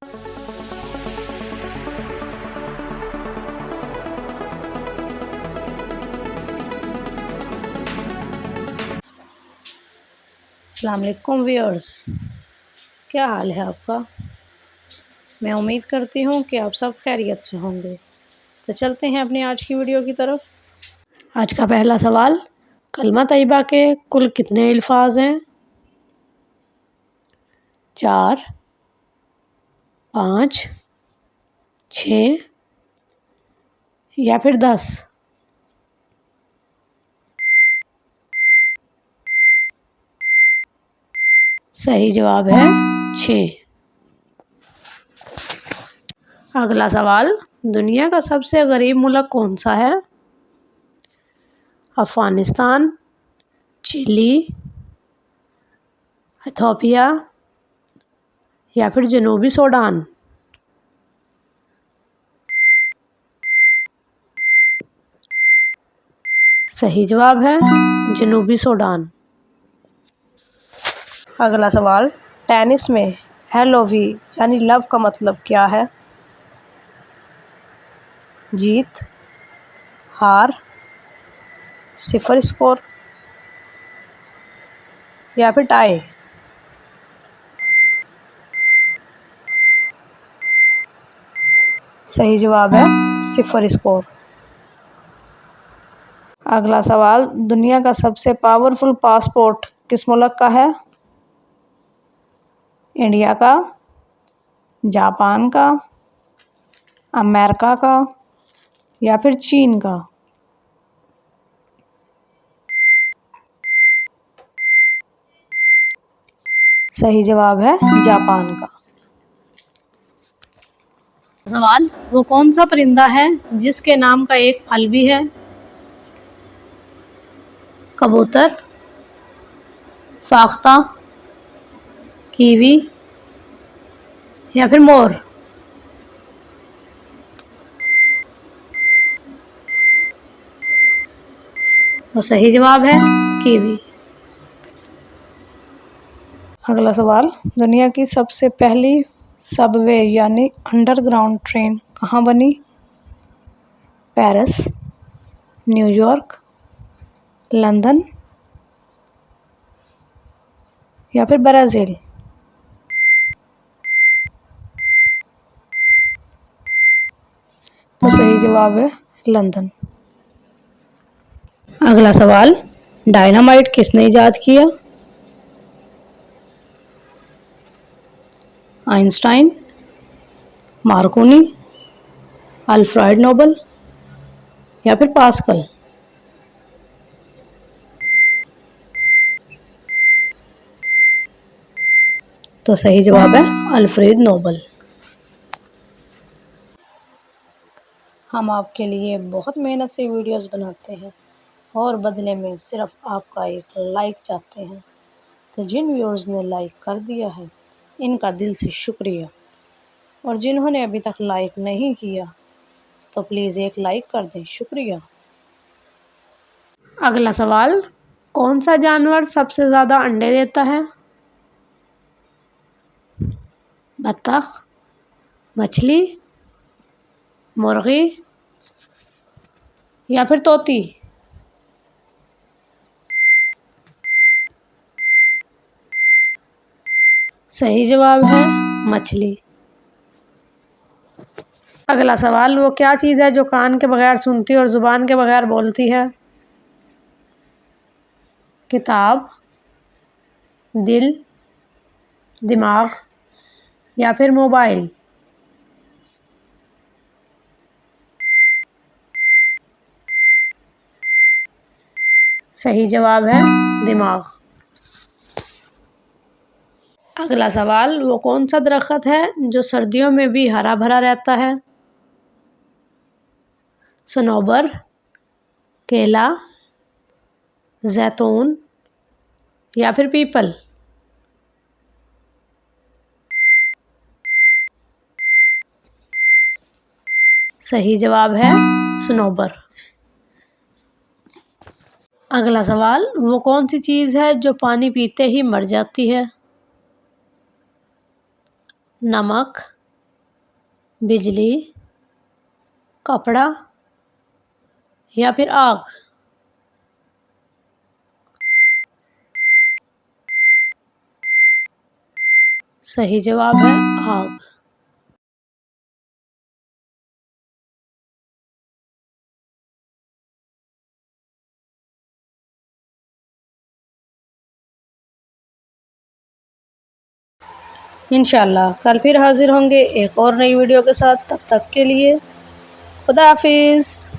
अस्सलाम वालेकुम व्यूअर्स, क्या हाल है आपका। मैं उम्मीद करती हूँ कि आप सब खैरियत से होंगे। तो चलते हैं अपनी आज की वीडियो की तरफ। आज का पहला सवाल, कलमा तैयबा के कुल कितने अल्फाज हैं? 4, 5, 6 या फिर 10? सही जवाब है 6। अगला सवाल, दुनिया का सबसे गरीब मुल्क कौन सा है? अफ़गानिस्तान, चिली, इथियोपिया या फिर जनूबी सूडान? सही जवाब है जनूबी सूडान। अगला सवाल, टेनिस में LOV यानी लव का मतलब क्या है? जीत, हार, 0 स्कोर या फिर टाई? सही जवाब है 0 स्कोर। अगला सवाल, दुनिया का सबसे पावरफुल पासपोर्ट किस मुल्क का है? इंडिया का, जापान का, अमेरिका का या फिर चीन का? सही जवाब है जापान का। सवाल, वो कौन सा परिंदा है जिसके नाम का एक फल भी है? कबूतर, फाख्ता, कीवी या फिर मोर? तो सही जवाब है कीवी। अगला सवाल, दुनिया की सबसे पहली सबवे यानी अंडरग्राउंड ट्रेन कहाँ बनी? पेरिस, न्यूयॉर्क, लंदन या फिर ब्राज़ील? तो सही जवाब है लंदन। अगला सवाल, डायनामाइट किसने इजाद किया? आइंस्टाइन, मार्कोनी, अल्फ्रेड नोबल या फिर पास्कल? तो सही जवाब है अल्फ्रेड नोबल। हम आपके लिए बहुत मेहनत से वीडियोस बनाते हैं और बदले में सिर्फ आपका एक लाइक चाहते हैं। तो जिन व्यूअर्स ने लाइक कर दिया है, इनका दिल से शुक्रिया, और जिन्होंने अभी तक लाइक नहीं किया तो प्लीज़ एक लाइक कर दें, शुक्रिया। अगला सवाल, कौन सा जानवर सबसे ज़्यादा अंडे देता है? बत्तख, मछली, मुर्गी या फिर तोती? सही जवाब है मछली। अगला सवाल, वो क्या चीज़ है जो कान के बगैर सुनती और ज़ुबान के बगैर बोलती है? किताब, दिल, दिमाग या फिर मोबाइल? सही जवाब है दिमाग। अगला सवाल, वो कौन सा दरख्त है जो सर्दियों में भी हरा भरा रहता है? सनोबर, केला, जैतून या फिर पीपल? सही जवाब है सनोबर। अगला सवाल, वो कौन सी चीज़ है जो पानी पीते ही मर जाती है? नमक, बिजली, कपड़ा या फिर आग? सही जवाब है आग। इंशाल्लाह कल फिर हाजिर होंगे एक और नई वीडियो के साथ। तब तक के लिए खुदा हाफिज़।